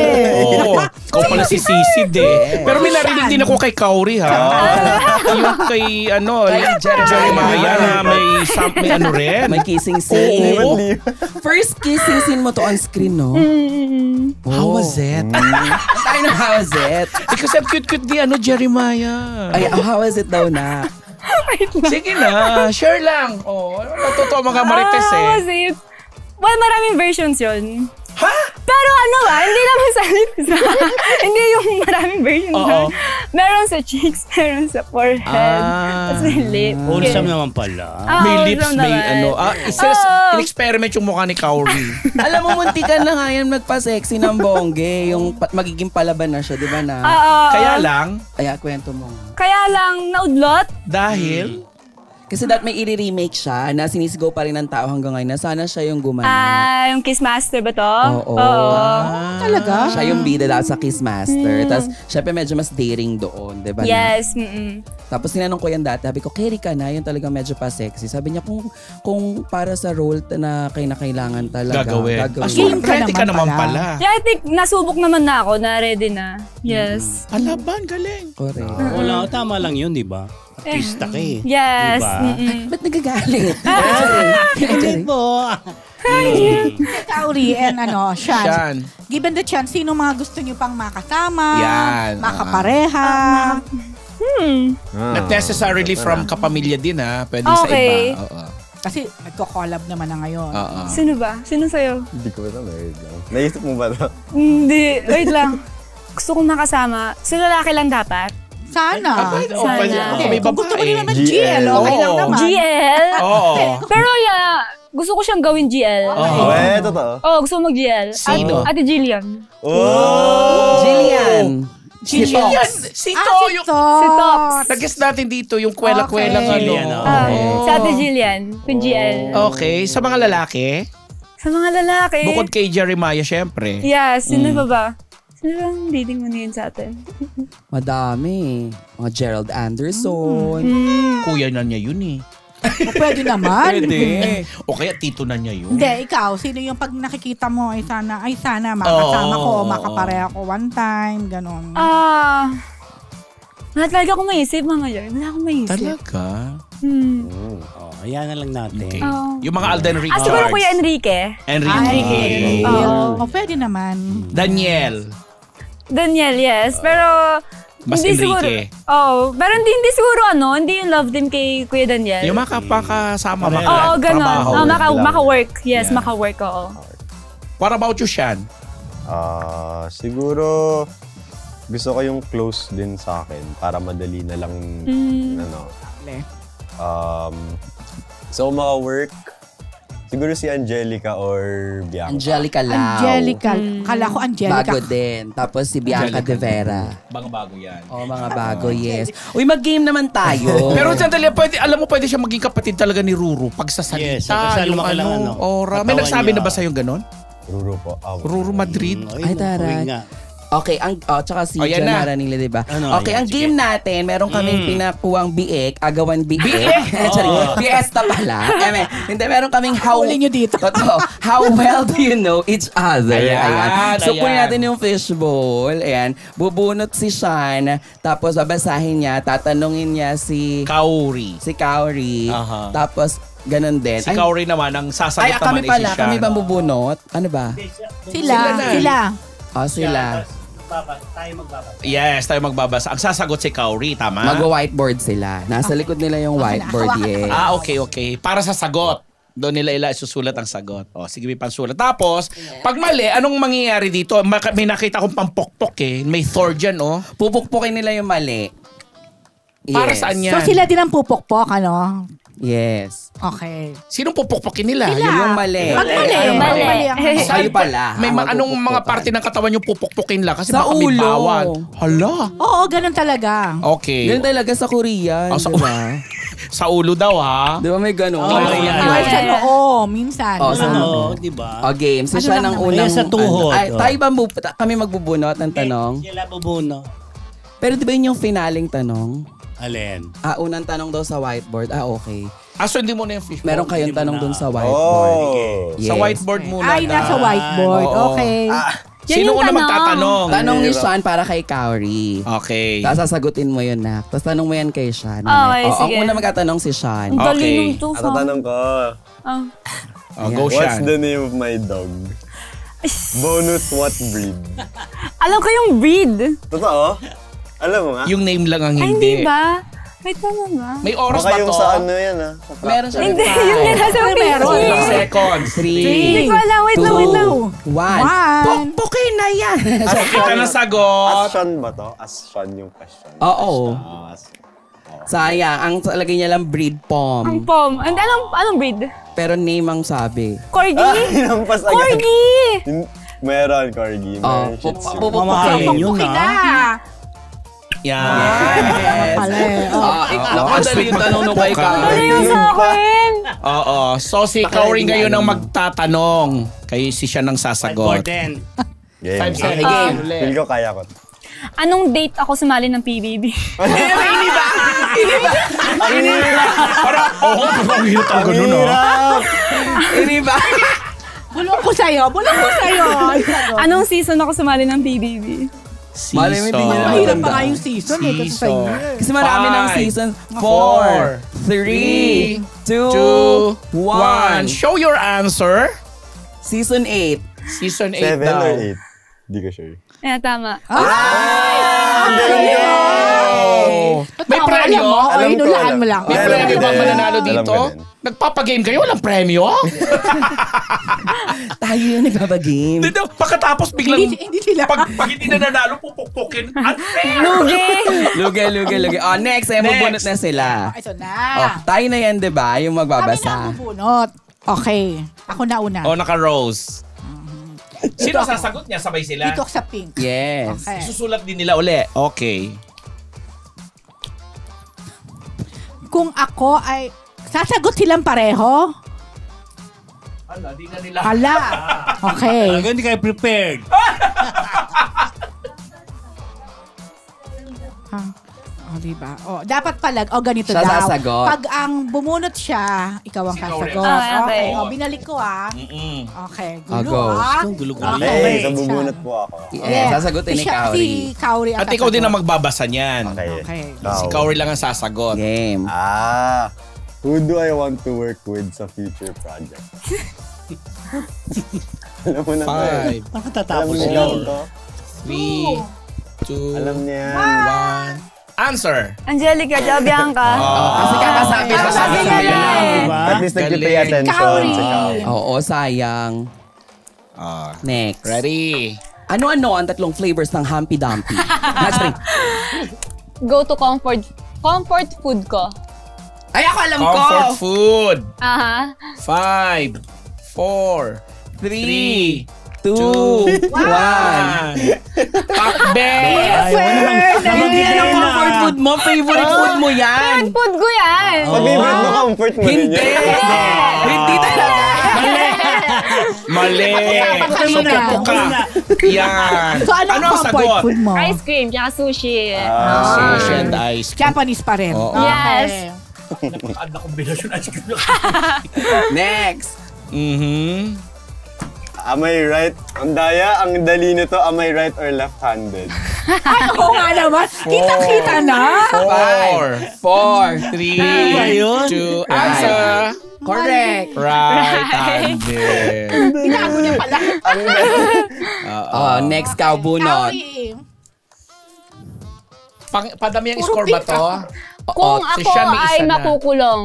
Oo. Ikaw pala si Sisid eh. Pero may narinig din ako kay Kaori ha. Yung kay Jeremiah na may ano rin. May kissing scene. Oo. First kissing scene mo to on screen, no? How was it? Tayo na, how was it? Because ang cute-cute ni Jeremiah. Ay, how was it daw na? Sige na, share lang. Natuto mga Marites eh. Kasi, well, maraming versions yun. Ha? Pero hindi naman sa hindi yung maraming versions. Oo. Meron sa cheeks, meron sa forehead. Tapos may lip. Wholesome naman pala. May lips, wholesome may naman. in-experiment yung mukha ni Kauri. Alam mo, munti ka na nga yan magpa-sexy ng bongge. Yung magiging palaban na siya, di ba na? Kaya lang, Ay, kwento mo. Kaya lang, naudlot. dahil, Kasi may i-remake siya na sinisigaw pa rin ng tao hanggang ngayon na sana siya yung gumana. Yung Kissmaster ba to? Oo. Talaga? Siya yung bida daw sa Kissmaster. Tapos, syempre medyo mas daring doon, di ba? Yes. Tapos sinanong ko yan dati, sabi ko, carry ka na, yun talagang medyo pa sexy. Sabi niya, kung para sa role na kailangan talaga. gagawin. Game ka Ready ka naman naman pala. Yeah, I think nasubok naman na ako, na ready na. Yes. Alaban, galing. Correct. Wala, tama lang yun, di ba? Artista ka eh. Yes. Diba? Ba't nagagalit? Hindi po. Kauri and Shan. Shan. Given the chance, sino mga gusto nyo pang makasama? Yan. Makapareha? Not necessarily from kapamilya din ha. Pwede Okay. sa iba. Oo. Kasi nagko-collab naman na ngayon. Oo. Sino ba? Sino sa'yo? Hindi ko alam, wait lang. Naisip mo ba ito? Hindi. Wait lang. Gusto kong makasama. So, lalaki lang dapat? Sana. Sana. Hindi, kung gusto mo din naman GL. GL, okay lang Oo. naman. GL? Oo. Pero gusto ko siyang gawin GL. Totoo. Gusto ko mag-GL. Sino? Ate Jillian. Oh! Jillian. Si Tox. Si To. Si Yung Tox. Si Tox. nag-guest natin dito, yung kwela-kwela Okay. Jillian, Si Ate Jillian. Yung GL. Okay. Sa mga lalaki, Sa mga lalaki. bukod kay Jeremiah, syempre. Yes. Sino pa ba? Sino bang dating mo na yun sa atin? Madami. Mga Gerald Anderson. Kuya na niya yun eh. O, pwede naman. O kaya tito na niya yun. Hindi, ikaw, sino yung pag nakikita mo ay sana makasama ko, makapareha ko one time, ganon. Wala talaga akong maisip mga yun. Wala akong maisip. Talaga? Oh, ayan na lang natin. Okay. Yung mga Alden Ricards. Siguro Kuya Enrique. Enrique. O, pwede naman. Daniel. Daniel, yes. Pero, Mas hindi Enrique. siguro. Pero hindi siguro hindi yung love din kay Kuya Daniel. Yung makapakasama mo. Oo, ganun. Trabaho. Maka-work. Yes, Yeah. maka-work, oo. What about you, Shan? Siguro gusto ko yung close din sa akin para madali na lang so maka-work siguro si Angelica or Bianca. Angelica Lau. Angelica. Kala ko Angelica. Bago din. Tapos si Bianca De Vera. Bago yan. Mga bago, yes. Uy, mag-game naman tayo. Pero sandali, pwede siya maging kapatid talaga ni Ruru pag sa salita. Yes, pagkasal yung mo ka lang, aura. May katawan nagsabi niya. na ba sa'yo ganon? Ruru po. Ruru Madrid. Ay, taray. Okay, tsaka si Yan Jan na. Maranile, diba? Okay, yan, ang sige. game natin, meron kaming pinakuwang biek, agawan biek. Biek? Fiesta pala. Hindi, meron kaming how... Huli nyo dito. Totoo. How well do you know each other? Ayan, So, ayan. kunin natin yung fishbowl. Ayan. Bubunot si Sean, tapos babasahin niya, tatanungin niya si Kauri. Kauri. Aha. Tapos, ganun din. Si Kauri naman, ang sasagot kami naman pala. si Shan. Kami ba bubunot? Ano ba? Sila. Sila. Tayo magbabasa. Yes, tayo magbabasa. Ang sasagot si Kauri, tama? Mag-whiteboard sila. Nasa likod nila yung whiteboard, yes. Okay. Para sa sagot. Doon nila isusulat ang sagot. Sige, may pansulat. Tapos, pag mali, anong mangyayari dito? May nakita kong pampokpok eh. May Thor dyan, oh. Pupukpukin nila yung mali. Para saan yan? So, sila din ang pupokpok, Yes. Okay. Sinong pupukpokin nila? Sila. Yung mali. Pag mali. Yung Mali. mali. Ang- Kayo pala. May ang anong mga magpupukpukan. parte ng katawan yung pupukpukin lang? Kasi Sa baka may ulo. bawal. Hala. Oo, ganun talaga. Okay. Ganun talaga sa Korean, sa, di ba? sa ulo daw, ha? Di ba may ganun? yan. Minsan, oo, minsan. Di ba? O game, si siya ng lang unang... Ayan, sa tuhod. tayo ba kami magbubunot ng tanong? Sila bubuno. Pero di ba yun yung finaling tanong? Alin? Unang tanong daw sa whiteboard. Okay. So hindi mo na yung fishbowl. Meron kayong Hindi mo tanong na. dun sa whiteboard. Sa Yes. whiteboard muna. Ay, nasa whiteboard. Oo. Okay. Yan Sino yung una tanong. magtatanong? Tanong ni Sean para kay Kauri. Okay. Tapos sasagutin mo yun, Nak. Tapos tanong mo yan kay Sean. Okay, sige. Ang una magtatanong si Sean. Ang dali Okay. nung to. At tatanong ko, Go, what's Shan. the name of my dog? Bonus what breed? Alam ko yung breed. Totoo? Alam mo nga? Yung name lang ang Ay, hindi. hindi ba? Wait, tama ba? May oras Baka ba yung to? sa ano yan sa Meron siya. Hindi, yun nga nasa Meron. picture. Seconds. 3, Hindi ko alam, wait lang, wait lang. 1. Pukpukin na yan. Kita na sagot. Asyon ba to? Asyon yung question. Oo. Asyon. Sayang, ang talagay niya lang breed Ang pom. pom. Anong breed? Pero name ang sabi. Corgi? Hinampas agad. Corgi! Meron, Corgi. Meron Shih Tzu. Mamahalin yun na. Yan. Pala eh. Nakadali yung tanong nung kay Ano Karen. yung sa akin? Oo. So si Kauri ngayon ang magtatanong. Kayo si siya nang sasagot. 10. Game. 5 seconds. game. Feel ko kaya ko. Anong date ako sumali ng PBB? Parang, ang hirap ang ganun, no? Hindi ba? Bulong ko sa'yo. Anong season ako sumali ng PBB? Malay mo, hindi niya naman Mahirap pa tandaan. nga yung season eh. Kasi sa inyo. Kasi marami ng Five, season. 4, 3, 2, 1. 1. Show your answer. Season 8. Season 8 7 daw. or 8? Di ko sure. Ayan, tama. Oh. May premyo? Alam ko, Hinulaan mo alam. lang. May Alam premyo ko bang din. mananalo Alam dito? ko din. Nagpapagame kayo? Walang premyo? Tayo yung nagbabagame. Dito, pagkatapos biglang... Hindi sila. Pag hindi nananalo, pupukpukin. Unfair! Lugi. Oh, next. Eh, mabunot na sila. Ito na. Oh, tayo na yan, di ba? Yung Kami na magbabasa. ang bubunot. Okay. Ako na una. O, naka-rose. Sino sasagot niya? Sabay sila? Dito ako sa pink. Yes. Okay. Isusulat din nila uli. Okay. Kung ako ay... Sasagot silang pareho? Ala, di na nila. Hala. Okay. Talaga hindi kayo prepared. Diba? Dapat pala, ganito Siya daw. sasagot. Pag ang bumunot siya, ikaw ang Ikaw rin. sasagot. Ah, okay. Binalik ko Mm-mm. Okay, Ah, gulo go. Gulo-gulo. Okay, so bubunot po ako. Yes, sasagutin ni Kauri. Si Kauri ang At ikaw din ang sasagot. magbabasa niyan. Okay. Okay. Si Kauri lang ang sasagot. Game. Who do I want to work with sa future project? Alam mo na to eh. 5, Bakit Alam tatapos niya yun? to. 3, 2, Alam niya yan. 1. Answer. Angelica, Bianca. Kasi kakasabi Ah, sa sabi sabi na niya. lang. Diba? At least nag-pay Galing. attention Kauri. sa Kauri. Oo, sayang. Next. Ready? Ano-ano ang tatlong flavors ng Humpy Dumpy? Match ring. Go to comfort food ko. Ay, ako alam ko! Comfort food. Aha. 5, 4, 3, 2, 1. Pakbet! Hindi yan ang comfort food mo. Favorite food mo yan. Food ko yan. Pag-favorite mo, comfort mo rin Hindi. yun. Hindi talaga. Mali! Ano na? Supuka. Yan. So, ano ang ang comfort sagot? food mo? Ice cream, tsaka sushi. Sushi and ice cream. Japanese pa rin. Oo. Okay. Yes. Napakaad na kombinasyon ice cream lang. Next. Mhm. Am I right? Ang daya, ang dali nito, am I right or left-handed? Oo nga naman. Kita-kita na. 4, 4, 3, 2, answer. Correct. Right-handed. Tinago niya pala. Oh, next cow bunot. Kauri. Padami ang Puro score ba pink to? Kung si ako Sean may isa ay na. makukulong,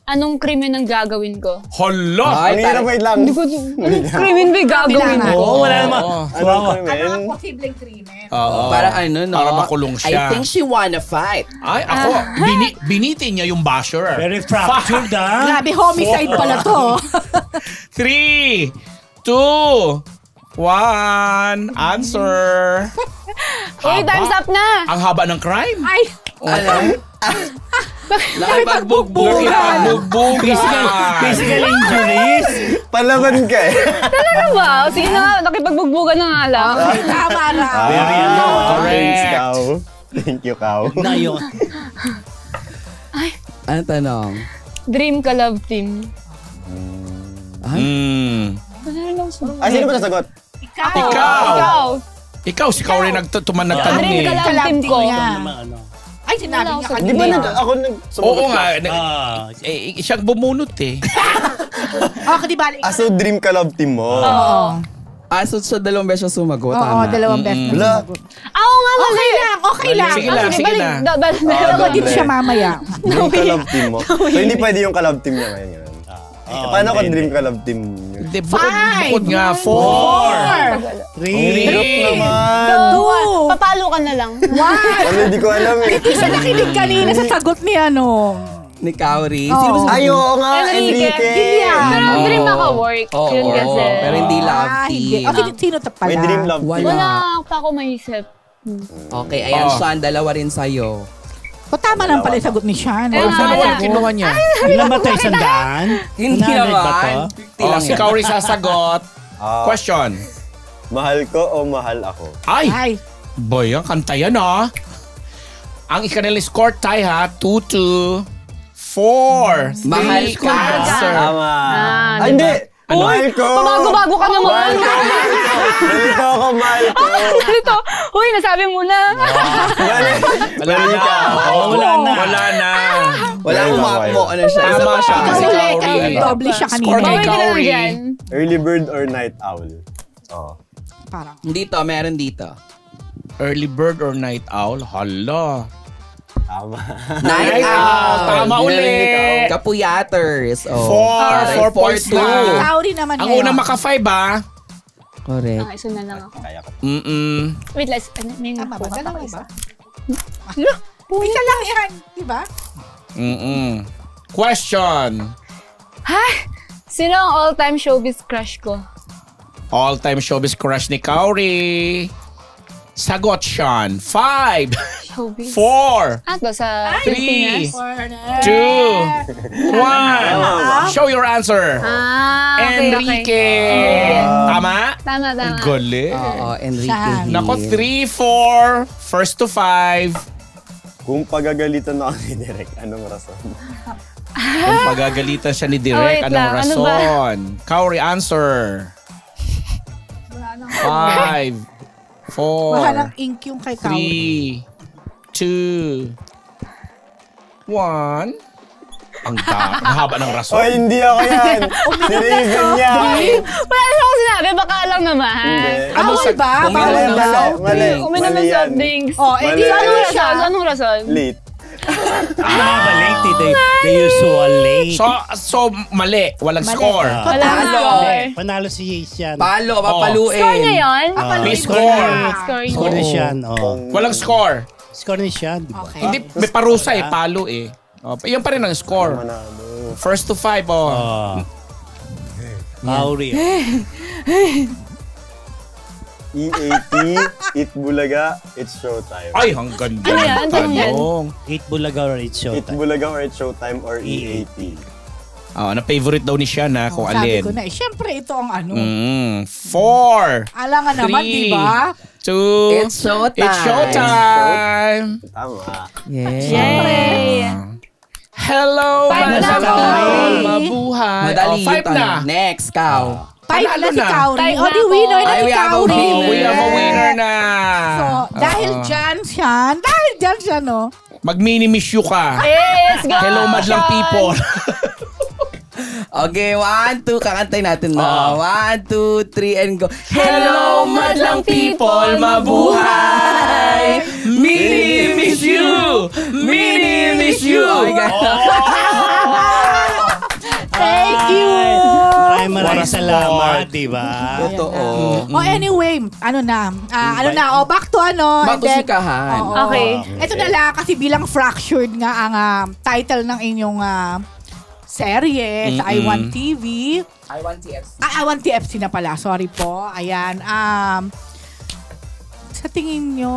anong krimen ang gagawin ko? Hala! Ang hirap, wait lang. Anong krimen ba yung gagawin Kailangan. ko? Oo, wala naman. Oo. Anong krimen? Ano ang posibleng krimen? Oo. Para ano, no? Para makulong siya. I think she wanna fight. Ay, ako, binitin niya yung basher. Very fractured, ha? Grabe, homicide pala to. 3, 2, 1, answer. Uy, time's up na! Ang haba ng crime. Ay, Alam? Nakipagbugbog. Physical injuries. Palaban ka eh. Ano ba? Sige na nga, nakipagbugbugan na nga lang. tama na. Very correct. Thanks, Cow. Thank you, Cow. Na yun. Ano tanong? Dream ka love team. Sino ba sasagot? Ikaw. Ikaw, si Kauri nagtanong Dream eh. ka love team ko. Ano? Ay, sinabi niya Wala, Di ba kanina. ako Oo nga. Siyang bumunot eh. Okay, di balik. So dream ka love team mo. Oo. So sa dalawang beses sumagot, Oo, tama? dalawang beses. Wala. Oo nga, mali. Okay lang. Sige lang, sige na. Dalawa din siya mamaya. Yung kalab team mo. So, hindi pwede yung kalab team niya ngayon. Paano kung dream kalab team nyo? Hindi, bukod nga. 4. Hirap naman. Papalo ka na lang. Ano, hindi ko alam eh. Hindi siya nakinig kanina sa sagot ni ano. Ni Kauri. Oo. Ay, oo nga, Enrique. Enrique. Pero dream maka-work. Oo, Yun kasi. pero hindi love Hindi. team. Okay, sino to pala? May dream love team. Wala pa ako maisip. Okay, ayan, Sean, dalawa rin sa'yo. O tama lang pala yung sagot ni Sean. Eh, Ano yung kinuha niya? Ilan ba tayo? 100? Hindi 100 ba to? naman. Si Kauri sasagot. Question. Mahal ko o mahal ako? Ay! Ay. Boy, ang kanta yan Ang ikanilang score tie ha, 2-2. 4. Mahal Three ka. answer. Tama. Ah, Hindi. Mahal ko. Pabago-bago ka naman. Nalito ako, mahal ko. Dito. Uy, nasabi mo na. Mali. Wala Mali na. ka. Wala na. Wala na. Wala akong mo. Ano siya? Isa Tama pa siya. siya. Si Uli, Kauri. kasi doble siya Score kanina. kay Bawal ka na lang Kauri. dyan. Early bird or night owl? Oh. Parang. Dito, meron dito. Early bird or night owl? Hala. Tama. Night owl. Tama uli. Kapuyaters. 4 points na. Kauri naman Ang ngayon. unang maka-5 Correct. Isa na lang ako. Kaya ka. Wait, let's, may Tama ba? nakuha pa Dalawa ako isa. ba? Isa lang yan. Diba? Question. Sino ang all-time showbiz crush ko? All-time showbiz crush ni Kauri. Sagot, Sean. 5, Showbiz? 4, Ano ba sa 3, Pilipinas? 2, 1. Show your answer. Okay. Enrique. Tama? Tama. Galing. Oo, Enrique. Siya. Hill. Nako, 3, 4. First to 5. Kung pagagalitan ako ni Direk, anong rason? Kung pagagalitan siya ni Oh, Direk, wait anong lang. Ano ba? rason? Kauri, answer. 5, 4, Mahalang ink yung kay Kauri. 3, 2, 1. Ang haba ng rason. Oh, hindi ako yan. Si Raven yan. Wala na ako sinabi, baka lang naman. Hindi. Bawal ba? Uminom Bawal ng ba? soft Mali. Uminom ng Mali yan. soft drinks. Oh, eh di Mali. ano siya? Anong rason? Late. Late. The usual late. So mali. Walang score. Wala na score. Panalo si Sian. Palo, papaluin. Score niya yun? May score. Score Score niya. ni Sian. Oh. Walang score. Score ni Sian. Diba? Okay. Hindi, may parusa palo yan pa rin ang score. Manalo. First to 5 Kauri. EAT, Eat Bulaga, It's Showtime. Ay, ang ganda Ano yan? ng Ano yan? tanong. 8 Bulaga or 8 Eat Showtime. Bulaga or It's Showtime or EAT? Na-favorite daw ni Sian kung Sabi alin. ko na, siyempre ito ang ano. 4, Alangan naman, 3, di ba? 2, It's showtime. It's showtime. Tama. Yeah. Yay! Hello, Five na mga ako. mabuhay. Madali 5 yun. na. Next, cow. Five Panalo na si na. Kauri. Five O, na di ako. winner na Ay, si we have a Kauri. winner. We have a winner na. So, dahil dyan siya, no? Mag-mini-miss you ka. Let's go! Hello, madlang people. Okay, 1, 2, kakantay natin na. 1, 2, 3, and go. Hello, madlang people, mabuhay! Mini-miss you! Mini-miss you! Oh my God. Thank you! Maraming salamat, di ba? Totoo. Oh, anyway, back to Back to and then- sikahan. Oo. Okay. Ito na lang, kasi bilang fractured nga ang title ng inyong serye sa I1 TV. I want TFC. I1 TFC na pala, sorry po. Ayan, sa tingin nyo,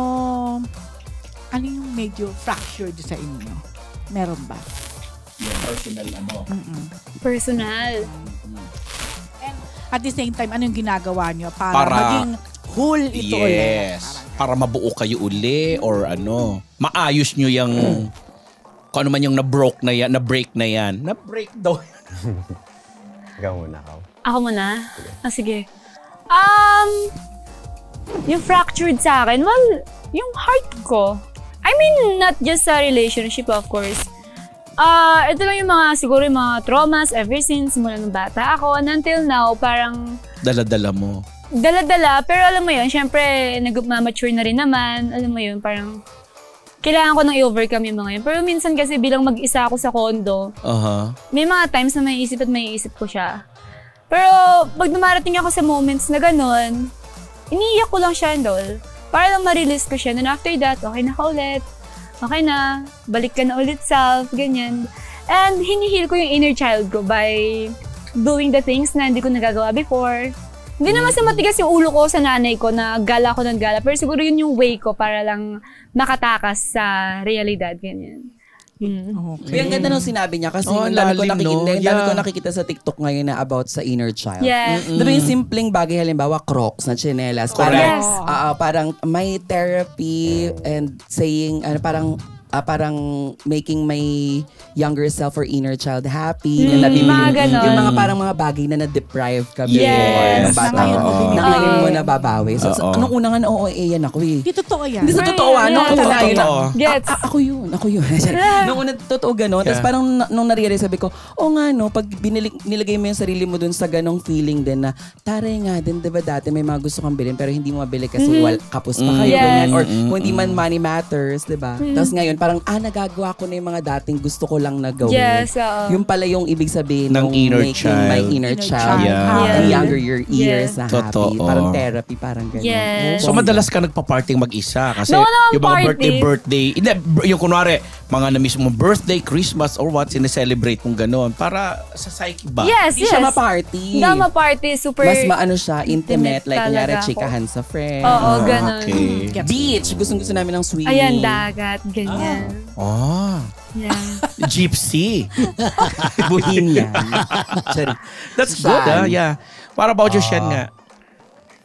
ano yung medyo fractured sa inyo? Meron ba? Personal. At the same time, ano yung ginagawa nyo para Para- maging whole ito ulit? Yes. Para mabuo kayo uli or ano. Maayos nyo yung kung ano man yung na-broke na yan, na-break na yan. Na-break daw. Ikaw muna, Kaw. Ako muna? Sige. Yung fractured sa akin, well, yung heart ko. I mean, not just sa relationship, of course. Ito lang yung siguro yung mga traumas ever since mula nung bata ako. And until now, parang Dala-dala mo. dala-dala, pero alam mo yun, syempre, nag-mature na rin naman. Alam mo yun, parang, kailangan ko nang i-overcome yung mga yun. Pero minsan kasi bilang mag-isa ako sa condo, may mga times na may isip at may isip ko siya. Pero pag dumarating ako sa moments na ganun, iniiyak ko lang siya andol. Para lang ma-release ko siya. And after that, okay na ka ulit. Okay na, balik ka na ulit self, ganyan. And hinihil ko yung inner child ko by doing the things na hindi ko nagagawa before. Hindi naman sa matigas yung ulo ko sa nanay ko na gala ko ng gala. Pero siguro yun yung way ko para lang makatakas sa realidad. Ganyan. Okay. Ang ganda nung sinabi niya kasi ang dami ko nakikita sa TikTok ngayon na about sa inner child. Yes. Diba yung simpleng bagay, halimbawa Crocs na tsinelas. Parang may therapy and saying, parang making my younger self or inner child happy. Na nabibili. Yung mga parang mga bagay na na-deprive ka before. Na ngayon mo nababawi. So, nung una nga na-OA yan ako eh. Hindi totoo yan. Hindi sa totoo Gets. Ako yun. Nung una totoo gano'n. Tapos parang nung nare-realize sabi ko, nga no, pag nilagay mo yung sarili mo dun sa ganong feeling din na, taray nga din, diba dati may mga gusto kang bilhin pero hindi mo mabili kasi kapos pa kayo. Ganyan. Or kung hindi man money matters, diba? Tapos ngayon, parang, nagagawa ko na yung mga dating gusto ko lang na gawin. Yes, yung pala yung ibig sabihin ng my inner child. The younger your years na happy. Parang therapy, parang gano'n. Yes. So madalas ka nagpa-partying mag-isa kasi No, yung mga birthday, yung kunwari, mga na mismo birthday, Christmas, or what, sineselebrate mong gano'n para sa psyche ba? Yes, Hindi siya ma-party. Hindi ma-party, super Mas maano siya, intimate, like kunyari chikahan sa friend. Oo, gano'n. Okay. Beach, gustong-gusto namin ng swimming. Ayan, dagat, ganyan. Yeah. Gypsy. Bohemian. That's good, yeah. What about you, Shen nga?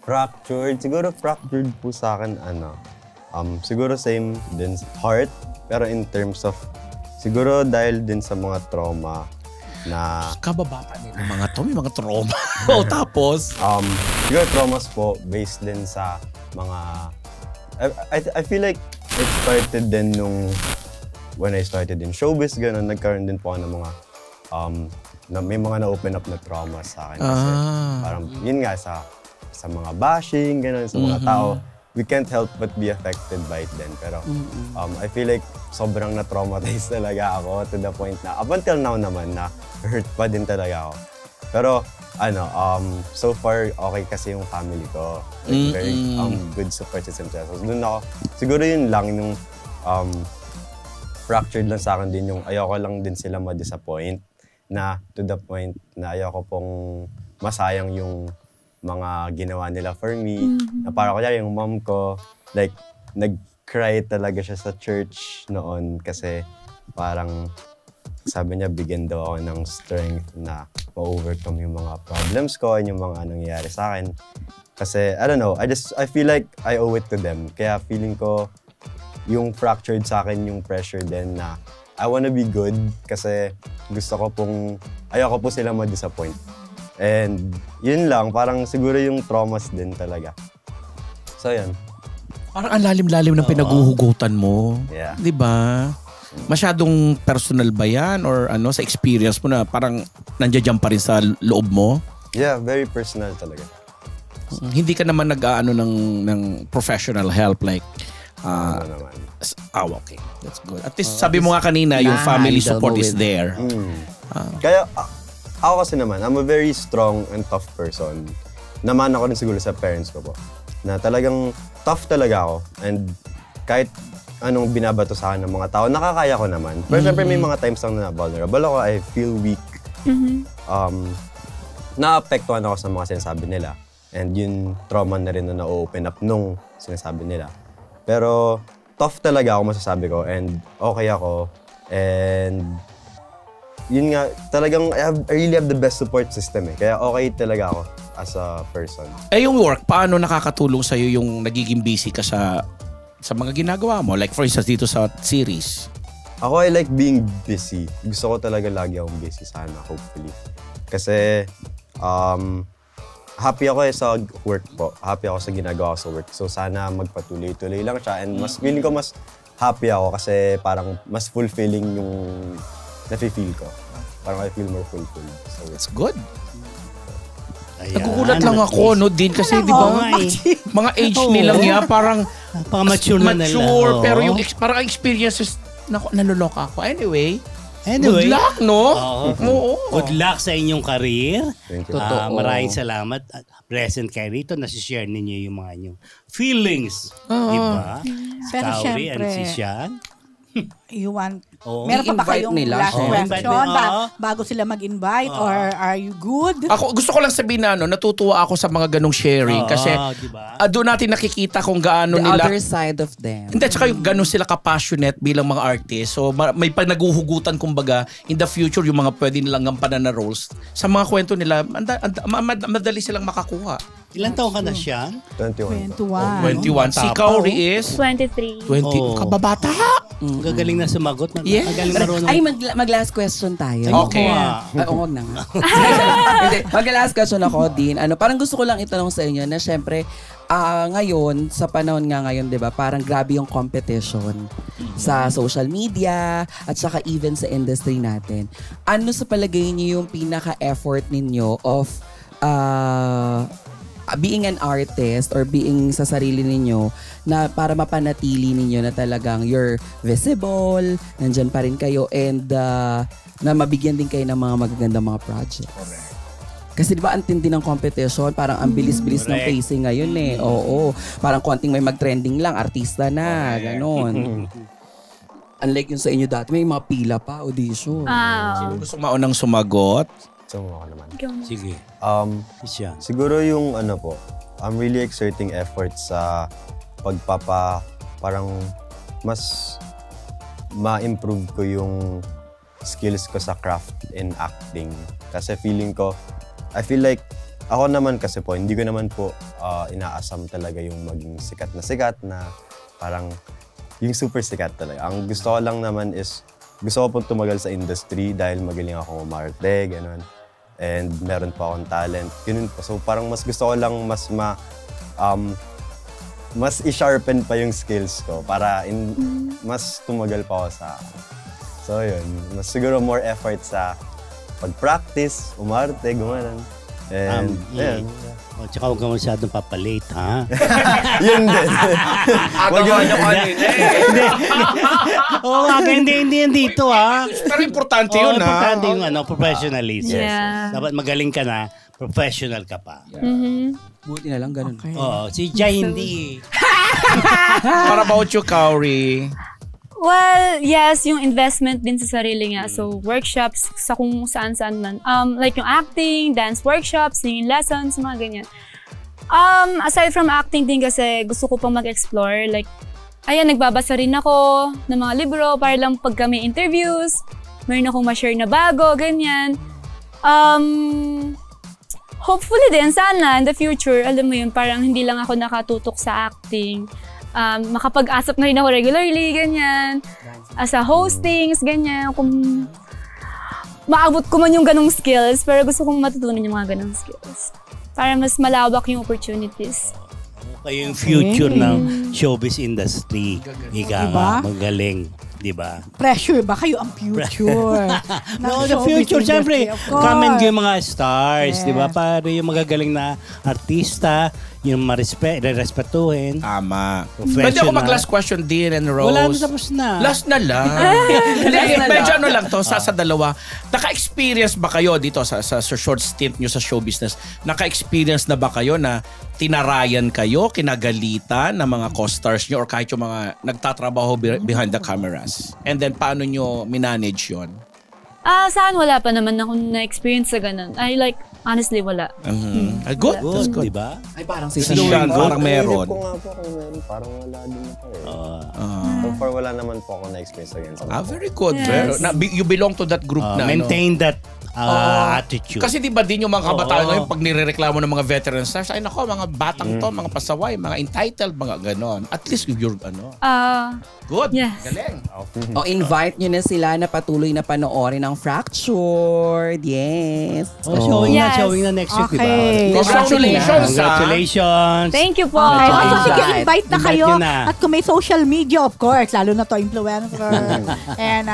Fractured. Siguro fractured po sa akin, siguro same din heart. Pero in terms of, siguro dahil din sa mga trauma na... Kababata nila mga to, may mga trauma. Tapos? Siguro traumas po based din sa mga... I feel like it started din nung when I started in showbiz, gano'n, nagkaroon din po ako ng mga may mga na-open up na trauma sa akin. Kasi parang yun nga sa mga bashing, gano'n, sa mga tao, we can't help but be affected by it din. Pero I feel like sobrang na-traumatize talaga ako to the point na up until now naman na hurt pa din talaga ako. Pero so far okay kasi yung family ko. Like, very good support system sila. So doon ako, siguro yun lang yung fractured lang sa akin din yung ayoko lang din sila ma-disappoint na to the point na ayoko pong masayang yung mga ginawa nila for me. Na parang kaya yung mom ko, like, nag-cry talaga siya sa church noon kasi parang sabi niya bigyan daw ako ng strength na ma-overcome yung mga problems ko and yung mga nangyayari sa akin. Kasi, I don't know, I feel like I owe it to them. Kaya feeling ko, yung fractured sa akin yung pressure din na I wanna be good kasi gusto ko ayoko po sila ma-disappoint. And yun lang, parang siguro yung traumas din talaga. So yun. Parang ang lalim-lalim ng pinaguhugutan mo. Yeah. Di ba? Masyadong personal ba yan? Or sa experience mo na parang nandiyan pa rin sa loob mo? Yeah, very personal talaga. Hindi ka naman nag-aano ng professional help like naman. Okay. That's good. At least sabi mo nga kanina, yung family support is there. Kaya ako kasi naman, I'm a very strong and tough person. Naman ako rin siguro sa parents ko po. Na talagang tough talaga ako. And kahit anong binabato sa akin ng mga tao, nakakaya ko naman. Pero syempre may mga times lang na vulnerable ako, I feel weak. Na-apektuhan ako sa mga sinasabi nila. And yung trauma na rin na na-open up nung sinasabi nila. Pero tough talaga ako masasabi ko and okay ako. And yun nga, talagang I really have the best support system eh. Kaya okay talaga ako as a person. Yung work, paano nakakatulong sa'yo yung nagiging busy ka sa mga ginagawa mo? Like for instance, dito sa series. Ako, I like being busy. Gusto ko talaga lagi akong busy sana, hopefully. Kasi, happy ako sa work po. Happy ako sa ginagawa ko sa work. So sana magpatuloy-tuloy lang siya. And mas feeling ko mas happy ako kasi parang mas fulfilling yung nafe-feel ko. Parang I feel more fulfilled. So it's good. Nagugulat lang ako, no, din kasi di ba, mga age nilang niya, parang mature na nila. Mature, pero yung parang experiences, naluloka ako. Anyway, good luck, no? Oo. Good luck sa inyong career. Thank you. Maraming salamat. Present kayo rito, nasishare ninyo yung mga inyong feelings. Diba? Pero Kauri and syempre, si Sian. You want, Oo. meron pa ba I-invite kayong nila. last question Oo. bago sila mag-invite or are you good? Ako, gusto ko lang sabihin na, natutuwa ako sa mga ganong sharing kasi diba? doon natin nakikita kung gaano The nila. other side of them. Hindi, tsaka yung gano'n sila ka-passionate bilang mga artist. So, may panaguhugutan, kumbaga, in the future, yung mga pwede nilang gampanan na roles. Sa mga kwento nila, madali silang makakuha. Ilan taon ka na siya? 21. 21. Si Kauri is 23. 20. Kababata! Gagaling na sumagot. Yes. Gagaling marunong. Ay, mag-last question tayo. Okay. Ay, huwag na nga. Hindi, mag-last question ako din. Parang gusto ko lang itanong sa inyo na syempre, ngayon, sa panahon nga ngayon, di ba, parang grabe yung competition sa social media at saka even sa industry natin. Ano sa palagay niyo yung pinaka-effort ninyo of being an artist or being sa sarili ninyo na para mapanatili ninyo na talagang you're visible, nandyan pa rin kayo and na mabigyan din kayo ng mga magagandang mga projects. Kasi di ba ang tindi ng competition, parang ang bilis-bilis ng pacing ngayon eh. Oo, parang konting may mag-trending lang, artista na, ganon. Unlike yung sa inyo dati, may mga pila pa, audition. Gusto maunang sumagot. So, ako naman. Sige. Siya. Siguro yung I'm really exerting effort sa parang mas ma-improve ko yung skills ko sa craft in acting. Kasi I feel like, ako naman kasi po, hindi ko naman po inaasam talaga yung maging sikat na parang yung super sikat talaga. Ang gusto ko lang naman is, gusto ko po tumagal sa industry dahil magaling ako umarte, gano'n. And meron pa akong talent. Ganun po. So parang mas gusto ko lang mas i-sharpen pa yung skills ko para mas tumagal pa ako sa... So yun, mas siguro more effort sa pag-practice, umarte, gumanan. And yun. Tsaka huwag ka masyadong papalate, ha? Yun din. Agawan niyo kanina Oo nga, hindi yan dito, ha? Pero importante yun, ha? Importante yung professionalism. Yeah. Dapat magaling ka na, professional ka pa. Buti na lang, ganun. Okay. Oo, si Jai hindi. What about you, Kauri? Well, yes, yung investment din sa sarili nga. So, workshops sa kung saan-saan man. Like yung acting, dance workshops, singing lessons, mga ganyan. Aside from acting din kasi gusto ko pang mag-explore. Like, ayan, nagbabasa rin ako ng mga libro para lang pag kami interviews, mayroon akong ma-share na bago, ganyan. Hopefully din, sana, in the future, alam mo yun, parang hindi lang ako nakatutok sa acting. Makapag-asap na rin ako regularly, ganyan. Sa hostings, ganyan. Kung maabot ko man yung ganong skills, pero gusto kong matutunan yung mga ganong skills. Para mas malawak yung opportunities. Kayo yung future ng showbiz industry. Ika Diba? magaling. Diba? Pressure ba? Kayo ang future. No, the future, syempre. Come and go yung mga stars, Yes. diba? Para yung magagaling na artista, yung respetuhin. Tama. Professional. Pwede ako mag-last question din, and Rose. Wala na, tapos na. Last na lang. Medyo ano lang to, sa dalawa. Naka-experience ba kayo dito sa short stint nyo sa show business? Naka-experience na ba kayo na tinarayan kayo, kinagalitan ng mga co-stars nyo or kahit yung mga nagtatrabaho behind the cameras? And then, paano nyo minanage yun? Saan wala pa naman ako na-experience sa ganun. Honestly, wala. Good. That's good. Diba? Ay, parang Si Sean, parang meron. Ko nga po kung meron, parang wala din ako So far, wala naman po ako na-experience again. Very good. Yes. You belong to that group na. Maintain that attitude. Kasi di ba din yung mga kabataan ngayon pag nirereklamo ng mga veteran stars, ay nako, mga batang to, mga pasaway, mga entitled, mga ganon. At least you're good. Yes. Galing. Invite nyo na sila na patuloy na panoorin ang Fractured. Yes. Yes. Showing na next week, Okay. diba? Congratulations. Congratulations. Thank you po. Also, Invite. sige, invite na kayo. Invite nyo na. At kung may social media, of course, lalo na to influencer. And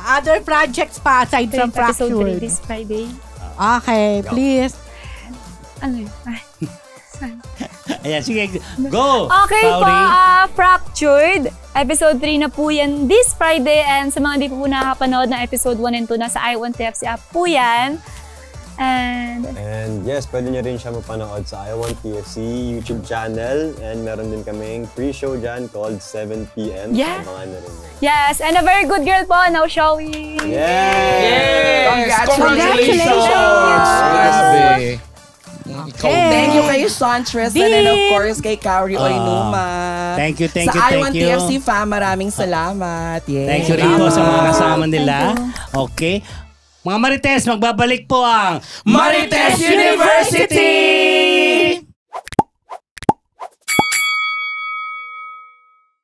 other projects pa aside from Episode 3 Fractured. this Friday. Okay, please. Ano yun? Ayan, sige. Go! Okay po, Fractured. Episode 3 na po yan this Friday. And sa mga di po nakakapanood ng episode 1 and 2, nasa I1TFC app po yan. And yes, pwede nyo rin siya mapanood sa I1TFC YouTube channel. And meron din kaming pre-show dyan called 7 p.m. Yeah. Abangan na rin yun. Yes, and a very good girl po, now showing. Yes! Congratulations! Grabe. Thank you kay Sean Tristan and of course kay Kauri Oinuma. Thank you. Sa I1TFC fam, maraming salamat. Yes. Thank you rin po sa mga kasama nila. Okay. Mga Marites, magbabalik po ang Marites University!